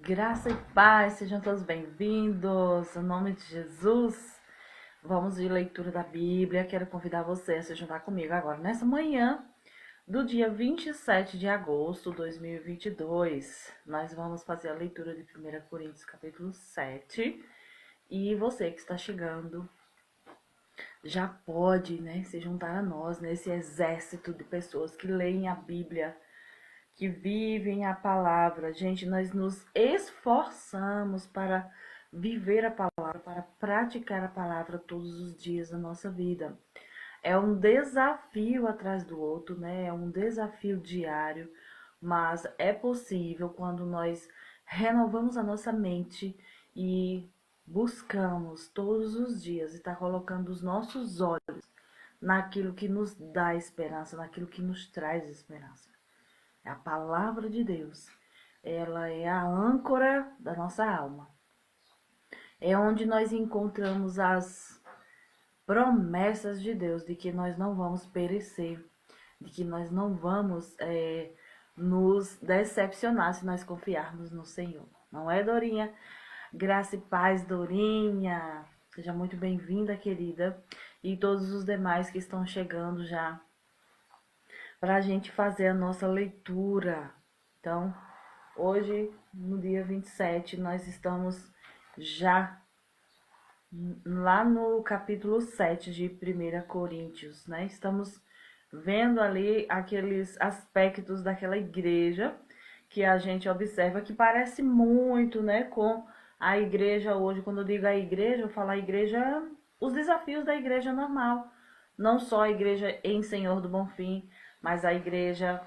Graça e paz, sejam todos bem-vindos. Em nome de Jesus, vamos de leitura da Bíblia. Quero convidar você a se juntar comigo agora, nessa manhã do dia 27 de agosto de 2022. Nós vamos fazer a leitura de 1 Coríntios, capítulo 7. E você que está chegando, já pode, se juntar a nós nesse exército de pessoas que leem a Bíblia, que vivem a palavra. Gente, nós nos esforçamos para viver a palavra, para praticar a palavra todos os dias da nossa vida. É um desafio atrás do outro, né? É um desafio diário, mas é possível quando nós renovamos a nossa mente e buscamos todos os dias e está colocando os nossos olhos naquilo que nos dá esperança, naquilo que nos traz esperança. A palavra de Deus, ela é a âncora da nossa alma. É onde nós encontramos as promessas de Deus de que nós não vamos perecer, de que nós não vamos nos decepcionar se nós confiarmos no Senhor. Não é, Dorinha? Graça e paz, Dorinha. Seja muito bem-vinda, querida. E todos os demais que estão chegando já para a gente fazer a nossa leitura. Então, hoje, no dia 27, nós estamos já lá no capítulo 7 de 1 Coríntios, né? Estamos vendo ali aqueles aspectos daquela igreja que a gente observa que parece muito, né, com a igreja hoje. Quando eu digo a igreja, eu falo a igreja, os desafios da igreja normal. Não só a igreja em Senhor do Bonfim, mas a igreja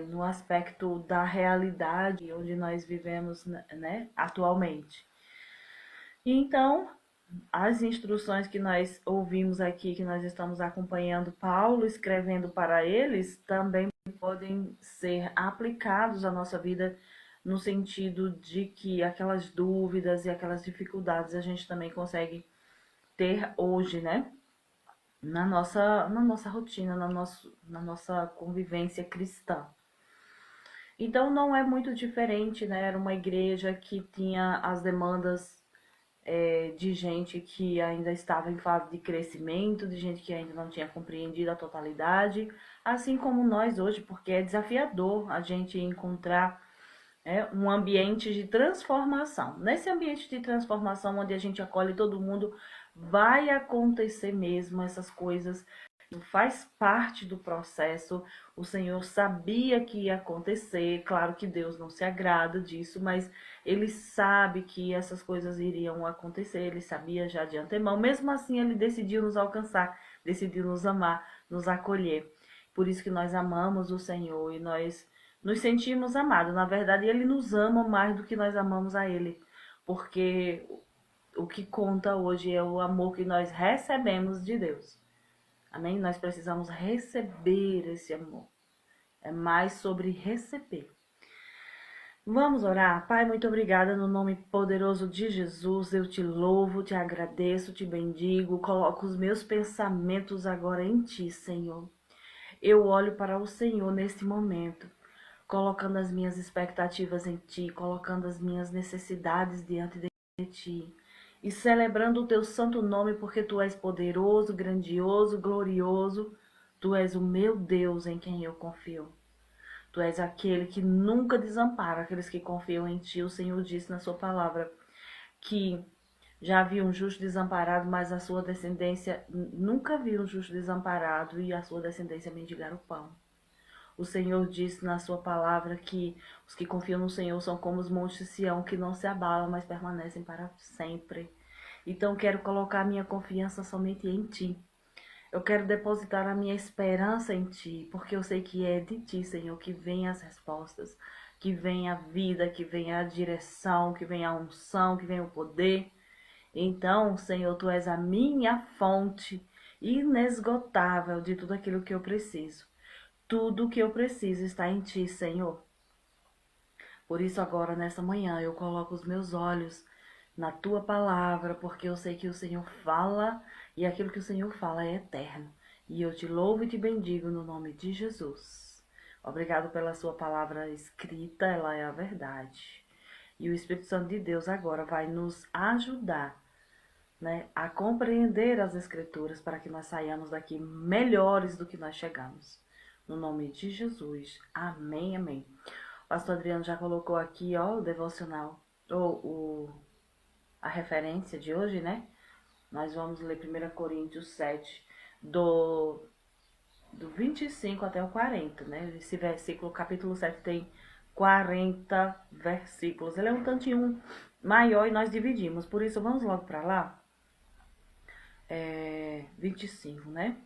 no aspecto da realidade onde nós vivemos, né, atualmente. E então, as instruções que nós ouvimos aqui, que nós estamos acompanhando Paulo escrevendo para eles, também podem ser aplicados à nossa vida no sentido de que aquelas dúvidas e aquelas dificuldades a gente também consegue ter hoje, né? Na nossa rotina, na nossa convivência cristã. Então não é muito diferente, né? Era uma igreja que tinha as demandas de gente que ainda estava em fase de crescimento, de gente que ainda não tinha compreendido a totalidade, assim como nós hoje, porque é desafiador a gente encontrar um ambiente de transformação. Nesse ambiente de transformação, onde a gente acolhe todo mundo, vai acontecer mesmo essas coisas, faz parte do processo. O Senhor sabia que ia acontecer, claro que Deus não se agrada disso, mas Ele sabe que essas coisas iriam acontecer, Ele sabia já de antemão. Mesmo assim, Ele decidiu nos alcançar, decidiu nos amar, nos acolher. Por isso que nós amamos o Senhor e nós nos sentimos amados. Na verdade, Ele nos ama mais do que nós amamos a Ele, porque o que conta hoje é o amor que nós recebemos de Deus. Amém? Nós precisamos receber esse amor. É mais sobre receber. Vamos orar? Pai, muito obrigada no nome poderoso de Jesus. Eu te louvo, te agradeço, te bendigo. Coloco os meus pensamentos agora em ti, Senhor. Eu olho para o Senhor nesse momento, colocando as minhas expectativas em ti, colocando as minhas necessidades diante de ti e celebrando o teu santo nome, porque tu és poderoso, grandioso, glorioso. Tu és o meu Deus em quem eu confio. Tu és aquele que nunca desampara aqueles que confiam em ti. O Senhor disse na sua palavra que já viu um justo desamparado, mas a sua descendência nunca viu um justo desamparado e a sua descendência mendigar o pão. O Senhor disse na sua palavra que os que confiam no Senhor são como os montes de Sião, que não se abalam, mas permanecem para sempre. Então quero colocar a minha confiança somente em ti. Eu quero depositar a minha esperança em ti, porque eu sei que é de ti, Senhor, que vem as respostas, que vem a vida, que vem a direção, que vem a unção, que vem o poder. Então, Senhor, tu és a minha fonte inesgotável de tudo aquilo que eu preciso. Tudo que eu preciso está em ti, Senhor. Por isso agora, nessa manhã, eu coloco os meus olhos na tua palavra, porque eu sei que o Senhor fala e aquilo que o Senhor fala é eterno. E eu te louvo e te bendigo no nome de Jesus. Obrigado pela sua palavra escrita, ela é a verdade. E o Espírito Santo de Deus agora vai nos ajudar, né, a compreender as Escrituras para que nós saiamos daqui melhores do que nós chegamos. No nome de Jesus. Amém, amém. O pastor Adriano já colocou aqui, ó, o devocional, a referência de hoje, né? Nós vamos ler 1 Coríntios 7, do 25 até o 40, né? Esse versículo, capítulo 7, tem 40 versículos. Ele é um tantinho maior e nós dividimos. Por isso, vamos logo para lá. 25, né?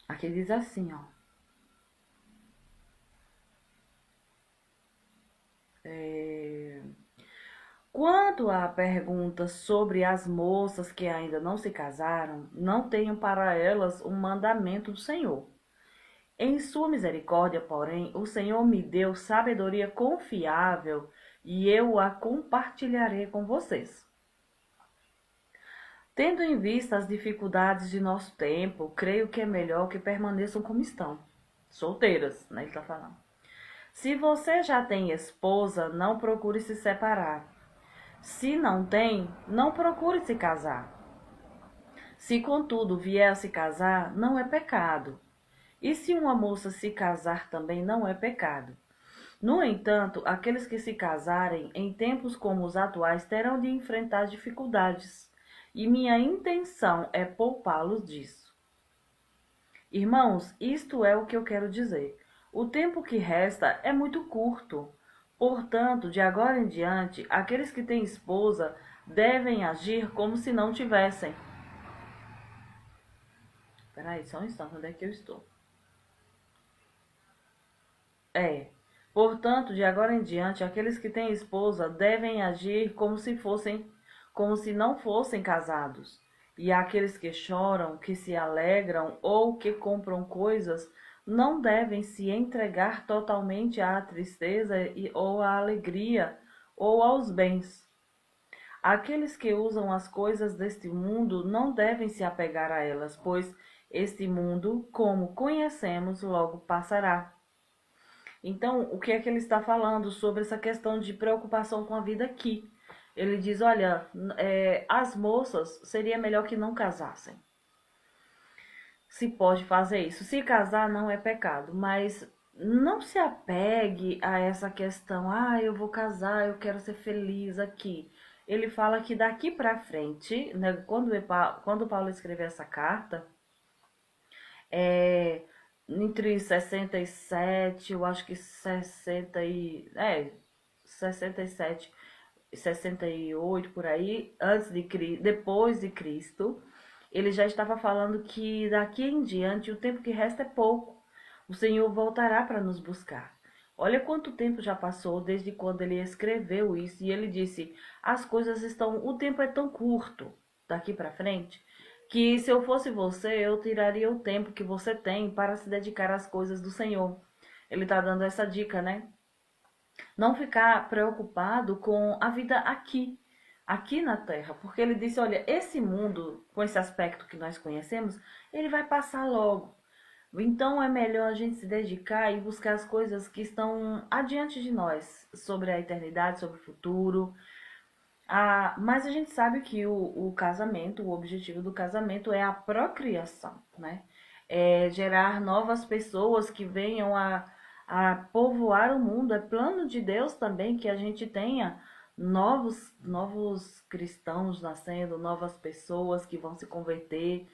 Aqui diz assim, ó. Quanto à pergunta sobre as moças que ainda não se casaram, não tenho para elas um mandamento do Senhor. Em sua misericórdia, porém, o Senhor me deu sabedoria confiável e eu a compartilharei com vocês. Tendo em vista as dificuldades de nosso tempo, creio que é melhor que permaneçam como estão. Solteiras, né? Ele tá falando. Se você já tem esposa, não procure se separar. Se não tem, não procure se casar. Se, contudo, vier a se casar, não é pecado. E se uma moça se casar também não é pecado. No entanto, aqueles que se casarem em tempos como os atuais terão de enfrentar dificuldades, e minha intenção é poupá-los disso. Irmãos, isto é o que eu quero dizer. O tempo que resta é muito curto. Portanto, de agora em diante, aqueles que têm esposa devem agir como se não tivessem. Peraí, só um instante, onde é que eu estou? Portanto, de agora em diante, aqueles que têm esposa devem agir como se não fossem casados. E aqueles que choram, que se alegram ou que compram coisas, não devem se entregar totalmente à tristeza ou à alegria ou aos bens. Aqueles que usam as coisas deste mundo não devem se apegar a elas, pois este mundo, como conhecemos, logo passará. Então, o que é que ele está falando sobre essa questão de preocupação com a vida aqui? Ele diz, olha, as moças seria melhor que não casassem. Se pode fazer isso. Se casar não é pecado, mas não se apegue a essa questão, eu vou casar, eu quero ser feliz aqui. Ele fala que daqui para frente, né, quando Paulo escreveu essa carta, entre 67, eu acho que 67, 68 por aí, depois de Cristo, ele já estava falando que daqui em diante o tempo que resta é pouco. O Senhor voltará para nos buscar. Olha quanto tempo já passou desde quando ele escreveu isso e ele disse: o tempo é tão curto daqui para frente que se eu fosse você, eu tiraria o tempo que você tem para se dedicar às coisas do Senhor. Ele está dando essa dica, né? Não ficar preocupado com a vida aqui na Terra, porque ele disse, olha, esse mundo, com esse aspecto que nós conhecemos, ele vai passar logo. Então é melhor a gente se dedicar e buscar as coisas que estão adiante de nós, sobre a eternidade, sobre o futuro. Mas a gente sabe que o casamento, o objetivo do casamento é a procriação, né? É gerar novas pessoas que venham a povoar o mundo. É plano de Deus também que a gente tenha novos cristãos nascendo, novas pessoas que vão se converter.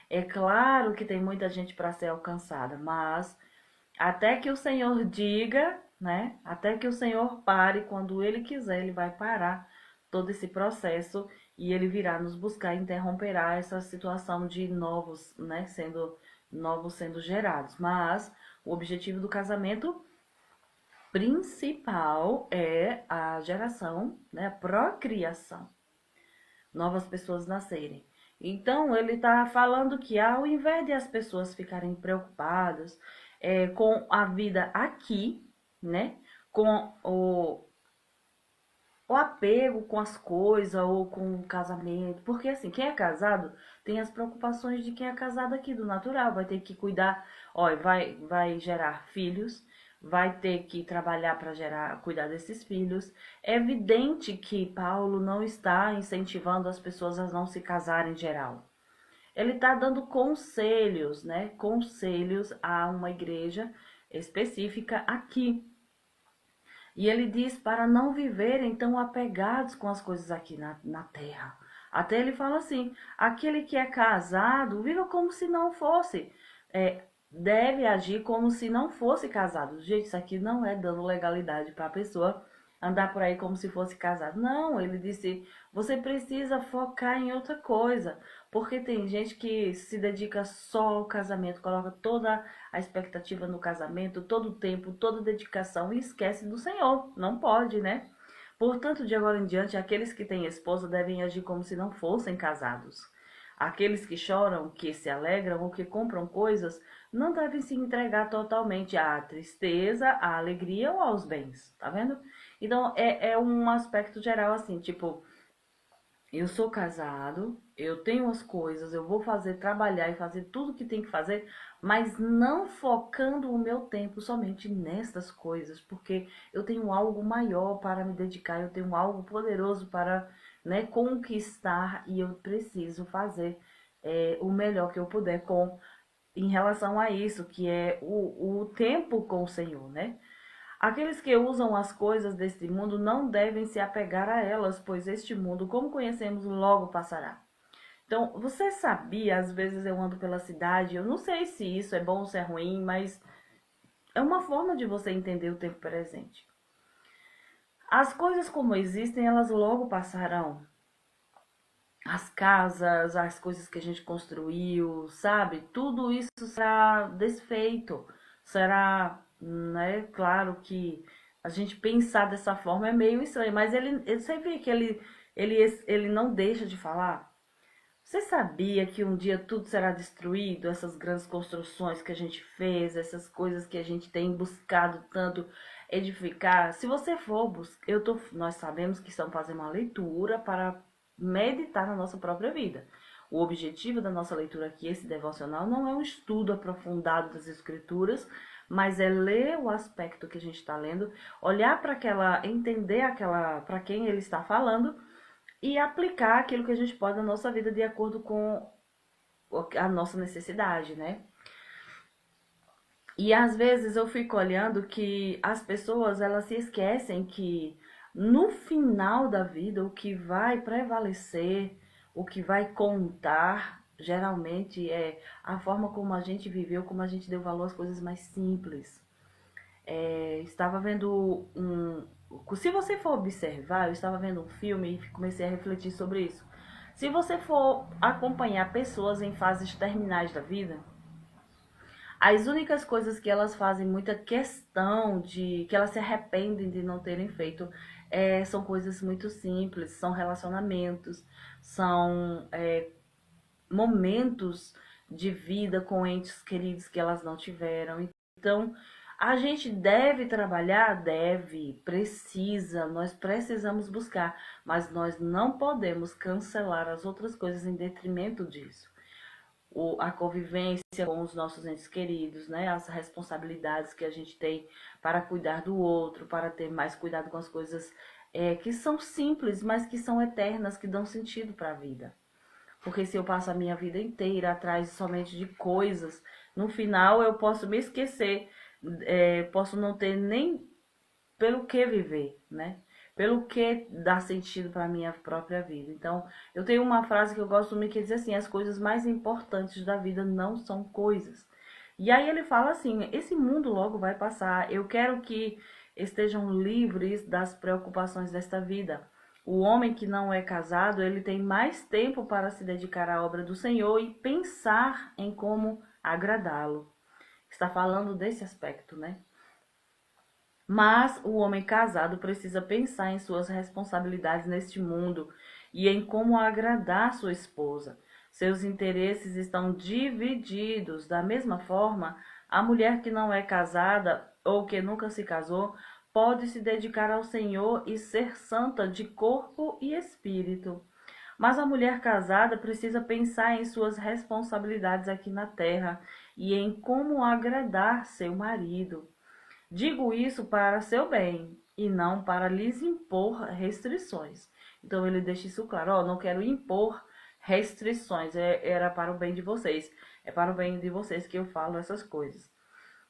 É claro que tem muita gente para ser alcançada, mas até que o Senhor diga, né? Até que o Senhor pare, quando Ele quiser, Ele vai parar todo esse processo e Ele virá nos buscar e interromperá essa situação de novos, né? Novos sendo gerados. Mas o objetivo do casamento principal é a geração, né? A procriação. Novas pessoas nascerem. Então, ele está falando que ao invés de as pessoas ficarem preocupadas com a vida aqui, né? Com o apego com as coisas ou com o casamento. Porque assim, quem é casado tem as preocupações de quem é casado aqui, do natural. Vai ter que cuidar, ó, vai gerar filhos, vai ter que trabalhar para cuidar desses filhos. É evidente que Paulo não está incentivando as pessoas a não se casarem em geral. Ele está dando conselhos, né? Conselhos a uma igreja específica aqui. E ele diz para não viverem tão apegados com as coisas aqui na terra. Até ele fala assim: aquele que é casado, viva como se não fosse. Deve agir como se não fosse casado. Gente, isso aqui não é dando legalidade para a pessoa andar por aí como se fosse casado. Não, ele disse: você precisa focar em outra coisa. Porque tem gente que se dedica só ao casamento, coloca toda a expectativa no casamento, todo o tempo, toda a dedicação e esquece do Senhor. Não pode, né? Portanto, de agora em diante, aqueles que têm esposa devem agir como se não fossem casados. Aqueles que choram, que se alegram ou que compram coisas, não devem se entregar totalmente à tristeza, à alegria ou aos bens, tá vendo? Então, é um aspecto geral assim, tipo, eu sou casado, eu tenho as coisas, eu vou fazer, trabalhar e fazer tudo que tem que fazer, mas não focando o meu tempo somente nessas coisas, porque eu tenho algo maior para me dedicar, eu tenho algo poderoso para, né, conquistar e eu preciso fazer o melhor que eu puder em relação a isso, que é o tempo com o Senhor, né? Aqueles que usam as coisas deste mundo não devem se apegar a elas, pois este mundo, como conhecemos, logo passará. Então, você sabia, às vezes eu ando pela cidade, eu não sei se isso é bom ou se é ruim, mas é uma forma de você entender o tempo presente. As coisas como existem, elas logo passarão. As casas, as coisas que a gente construiu, sabe? Tudo isso será desfeito. Será, né? Claro que a gente pensar dessa forma é meio estranho, mas você vê que ele não deixa de falar. Você sabia que um dia tudo será destruído? Essas grandes construções que a gente fez, essas coisas que a gente tem buscado tanto edificar. Se você for buscar, nós sabemos que estamos fazendo uma leitura para meditar na nossa própria vida. O objetivo da nossa leitura aqui, esse devocional, não é um estudo aprofundado das escrituras, mas é ler o aspecto que a gente está lendo, olhar para entender para quem ele está falando e aplicar aquilo que a gente pode na nossa vida de acordo com a nossa necessidade, né? E às vezes eu fico olhando que as pessoas, elas se esquecem que no final da vida o que vai prevalecer, o que vai contar, geralmente é a forma como a gente viveu, como a gente deu valor às coisas mais simples. Estava vendo um. Se você for observar, eu estava vendo um filme e comecei a refletir sobre isso. Se você for acompanhar pessoas em fases terminais da vida, as únicas coisas que elas fazem muita questão de, que elas se arrependem de não terem feito, são coisas muito simples, são relacionamentos, são momentos de vida com entes queridos que elas não tiveram. Então, a gente deve trabalhar? Deve, precisa, nós precisamos buscar, mas nós não podemos cancelar as outras coisas em detrimento disso. A convivência com os nossos entes queridos, né? As responsabilidades que a gente tem para cuidar do outro, para ter mais cuidado com as coisas que são simples, mas que são eternas, que dão sentido para a vida. Porque se eu passo a minha vida inteira atrás somente de coisas, no final eu posso me esquecer, posso não ter nem pelo que viver, né? Pelo que dar sentido para a minha própria vida. Então, eu tenho uma frase que eu gosto muito que diz assim: as coisas mais importantes da vida não são coisas. E aí ele fala assim: esse mundo logo vai passar. Eu quero que estejam livres das preocupações desta vida. O homem que não é casado, ele tem mais tempo para se dedicar à obra do Senhor e pensar em como agradá-lo. Está falando desse aspecto, né? Mas o homem casado precisa pensar em suas responsabilidades neste mundo e em como agradar sua esposa. Seus interesses estão divididos. Da mesma forma, a mulher que não é casada ou que nunca se casou pode se dedicar ao Senhor e ser santa de corpo e espírito. Mas a mulher casada precisa pensar em suas responsabilidades aqui na terra e em como agradar seu marido. Digo isso para seu bem e não para lhes impor restrições. Então ele deixa isso claro, ó, não quero impor restrições, era para o bem de vocês, é para o bem de vocês que eu falo essas coisas.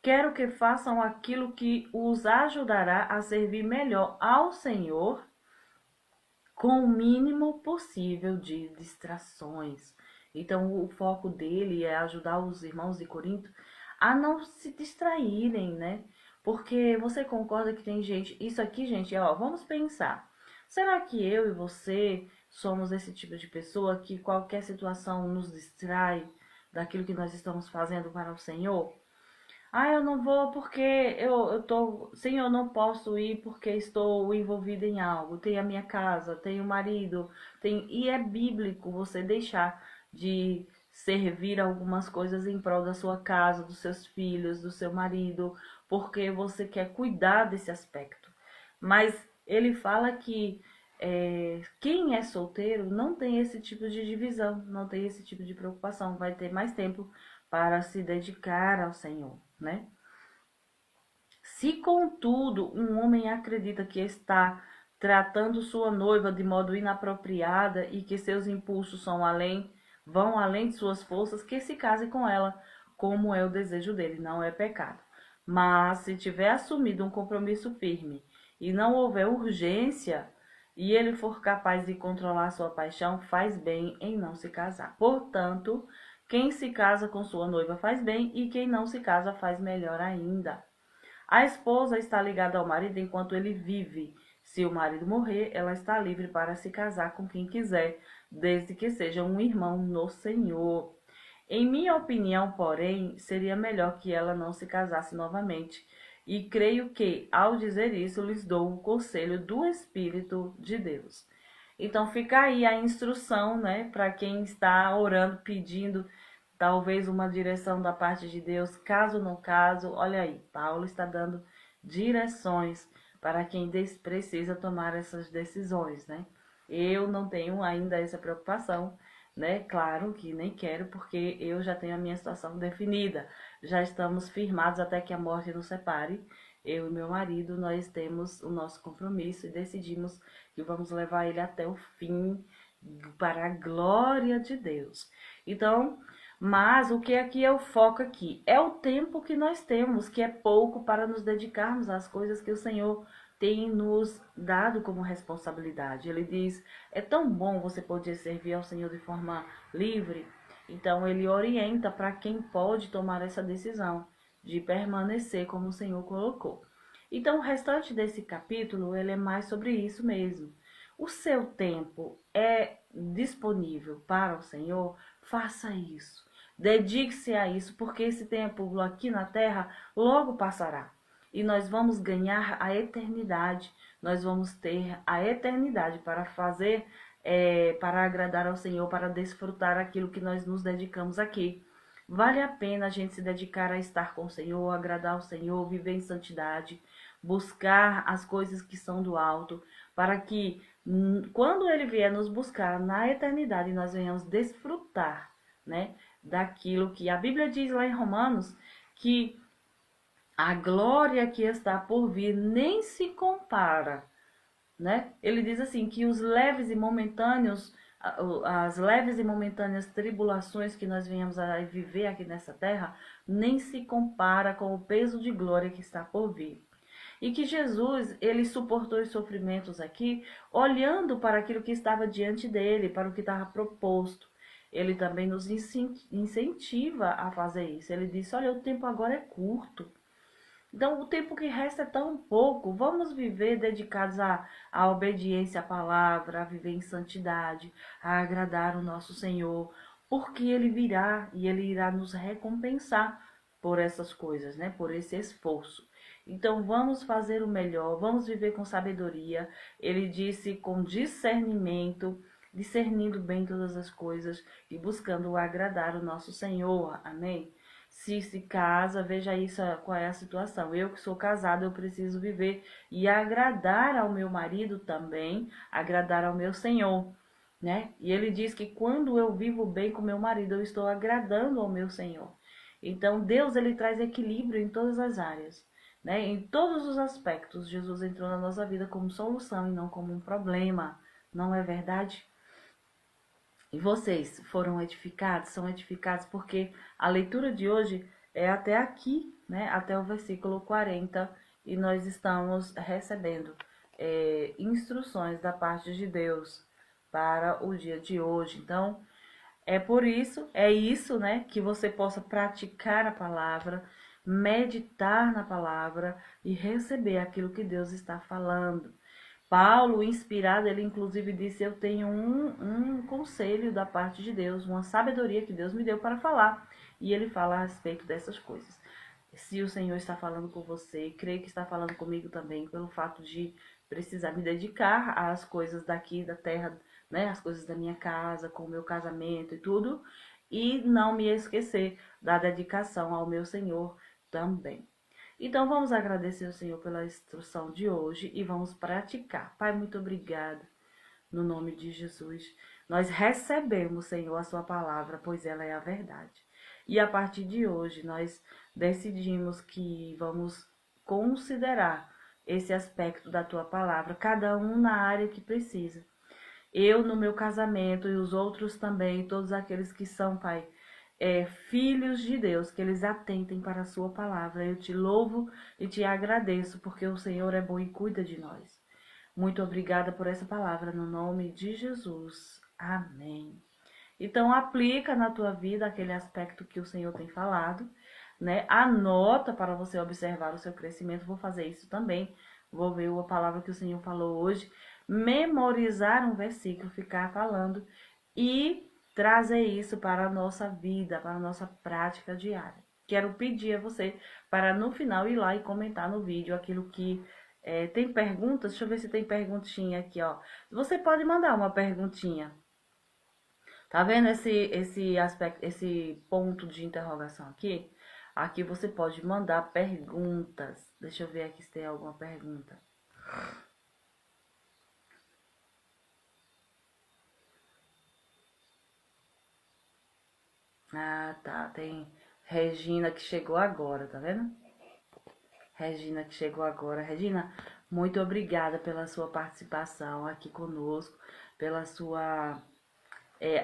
Quero que façam aquilo que os ajudará a servir melhor ao Senhor com o mínimo possível de distrações. Então, o foco dele é ajudar os irmãos de Corinto a não se distraírem, né? Porque você concorda que tem gente. Isso aqui, gente, ó, vamos pensar. Será que eu e você somos esse tipo de pessoa que qualquer situação nos distrai daquilo que nós estamos fazendo para o Senhor? Ah, eu não vou porque eu tô. Sim, eu não posso ir porque estou envolvida em algo. Tem a minha casa, tem o marido, tem. E é bíblico você deixar de servir algumas coisas em prol da sua casa, dos seus filhos, do seu marido, porque você quer cuidar desse aspecto. Mas ele fala que quem é solteiro não tem esse tipo de divisão, não tem esse tipo de preocupação, vai ter mais tempo para se dedicar ao Senhor, né? Se, contudo, um homem acredita que está tratando sua noiva de modo inapropriada e que seus impulsos vão além de suas forças, que se case com ela, como é o desejo dele, não é pecado. Mas se tiver assumido um compromisso firme e não houver urgência, e ele for capaz de controlar sua paixão, faz bem em não se casar. Portanto, quem se casa com sua noiva faz bem, e quem não se casa faz melhor ainda. A esposa está ligada ao marido enquanto ele vive. Se o marido morrer, ela está livre para se casar com quem quiser, desde que seja um irmão no Senhor. Em minha opinião, porém, seria melhor que ela não se casasse novamente. E creio que, ao dizer isso, lhes dou o conselho do Espírito de Deus. Então fica aí a instrução, né, para quem está orando, pedindo talvez uma direção da parte de Deus, caso no caso. Olha aí, Paulo está dando direções para quem precisa tomar essas decisões, né? Eu não tenho ainda essa preocupação, né? Claro que nem quero, porque eu já tenho a minha situação definida. Já estamos firmados até que a morte nos separe. Eu e meu marido, nós temos o nosso compromisso e decidimos que vamos levar ele até o fim, para a glória de Deus. Então, mas o que aqui é o foco aqui? É o tempo que nós temos, que é pouco para nos dedicarmos às coisas que o Senhor tem nos dado como responsabilidade. Ele diz, é tão bom você poder servir ao Senhor de forma livre. Então ele orienta para quem pode tomar essa decisão de permanecer como o Senhor colocou. Então o restante desse capítulo, ele é mais sobre isso mesmo. O seu tempo é disponível para o Senhor? Faça isso. Dedique-se a isso, porque esse tempo aqui na terra logo passará. E nós vamos ganhar a eternidade. Nós vamos ter a eternidade para fazer, para agradar ao Senhor, para desfrutar aquilo que nós nos dedicamos aqui. Vale a pena a gente se dedicar a estar com o Senhor, agradar ao Senhor, viver em santidade, buscar as coisas que são do alto, para que quando Ele vier nos buscar na eternidade, nós venhamos desfrutar, né, daquilo que a Bíblia diz lá em Romanos, que a glória que está por vir nem se compara, né? Ele diz assim que os leves e momentâneos, as leves e momentâneas tribulações que nós venhamos a viver aqui nessa terra, nem se compara com o peso de glória que está por vir. E que Jesus, ele suportou os sofrimentos aqui, olhando para aquilo que estava diante dele, para o que estava proposto. Ele também nos incentiva a fazer isso. Ele disse, olha, o tempo agora é curto. Então, o tempo que resta é tão pouco. Vamos viver dedicados à obediência à palavra, a viver em santidade, a agradar o nosso Senhor, porque Ele virá e Ele irá nos recompensar por essas coisas, né? Por esse esforço. Então, vamos fazer o melhor, vamos viver com sabedoria. Ele disse com discernimento, discernindo bem todas as coisas e buscando agradar o nosso Senhor. Amém? Se casa, veja isso, qual é a situação. Eu que sou casada, eu preciso viver e agradar ao meu marido também, agradar ao meu Senhor, né? E ele diz que quando eu vivo bem com meu marido, eu estou agradando ao meu Senhor. Então, Deus, ele traz equilíbrio em todas as áreas. né? Em todos os aspectos, Jesus entrou na nossa vida como solução e não como um problema. Não é verdade? E vocês foram edificados, são edificados porque a leitura de hoje é até aqui, né? Até o versículo 40, e nós estamos recebendo instruções da parte de Deus para o dia de hoje. Então, é isso, né? Que você possa praticar a palavra, meditar na palavra e receber aquilo que Deus está falando. Paulo, inspirado, ele inclusive disse: eu tenho um conselho da parte de Deus, uma sabedoria que Deus me deu para falar. E ele fala a respeito dessas coisas. Se o Senhor está falando com você, creio que está falando comigo também, pelo fato de precisar me dedicar às coisas daqui da terra, né? As coisas da minha casa, com o meu casamento e tudo. E não me esquecer da dedicação ao meu Senhor também. Então vamos agradecer ao Senhor pela instrução de hoje e vamos praticar. Pai, muito obrigada. No nome de Jesus, nós recebemos, Senhor, a sua palavra, pois ela é a verdade. E a partir de hoje nós decidimos que vamos considerar esse aspecto da tua palavra, cada um na área que precisa. Eu no meu casamento e os outros também, todos aqueles que são, Pai, filhos de Deus, que eles atentem para a sua palavra. Eu te louvo e te agradeço, porque o Senhor é bom e cuida de nós. Muito obrigada por essa palavra, no nome de Jesus. Amém. Então, aplica na tua vida aquele aspecto que o Senhor tem falado, né? Anota para você observar o seu crescimento. Vou fazer isso também. Vou ver a palavra que o Senhor falou hoje. Memorizar um versículo, ficar falando e trazer isso para a nossa vida, para a nossa prática diária. Quero pedir a você para no final ir lá e comentar no vídeo aquilo que tem perguntas. Deixa eu ver se tem perguntinha aqui, ó. Você pode mandar uma perguntinha. Tá vendo esse aspecto, esse ponto de interrogação aqui? Aqui você pode mandar perguntas. Deixa eu ver aqui se tem alguma pergunta. Ah, tá. Tem Regina que chegou agora, tá vendo? Regina que chegou agora. Regina, muito obrigada pela sua participação aqui conosco, pela sua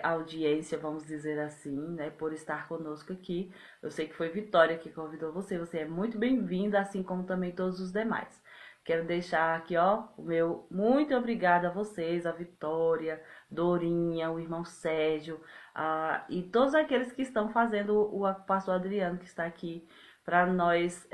audiência, vamos dizer assim, né? Por estar conosco aqui. Eu sei que foi Vitória que convidou você. Você é muito bem-vinda, assim como também todos os demais. Quero deixar aqui, ó, o meu muito obrigada a vocês, a Vitória, Dorinha, o irmão Sérgio, e todos aqueles que estão fazendo o pastor Adriano, que está aqui para nós.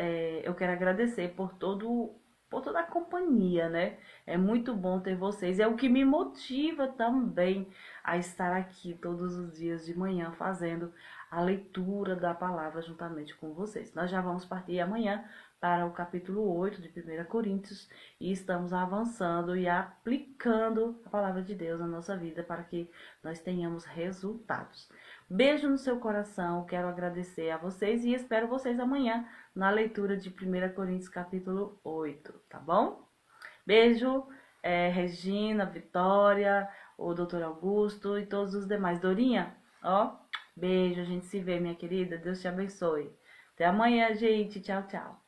Eu quero agradecer por toda a companhia, né? É muito bom ter vocês. É o que me motiva também a estar aqui todos os dias de manhã fazendo a leitura da palavra juntamente com vocês. Nós já vamos partir amanhã para o capítulo 8 de 1 Coríntios e estamos avançando e aplicando a palavra de Deus na nossa vida para que nós tenhamos resultados. Beijo no seu coração, quero agradecer a vocês e espero vocês amanhã na leitura de 1 Coríntios capítulo 8, tá bom? Beijo, Regina, Vitória, o doutor Augusto e todos os demais. Dorinha, ó, beijo, a gente se vê, minha querida, Deus te abençoe. Até amanhã, gente, tchau, tchau.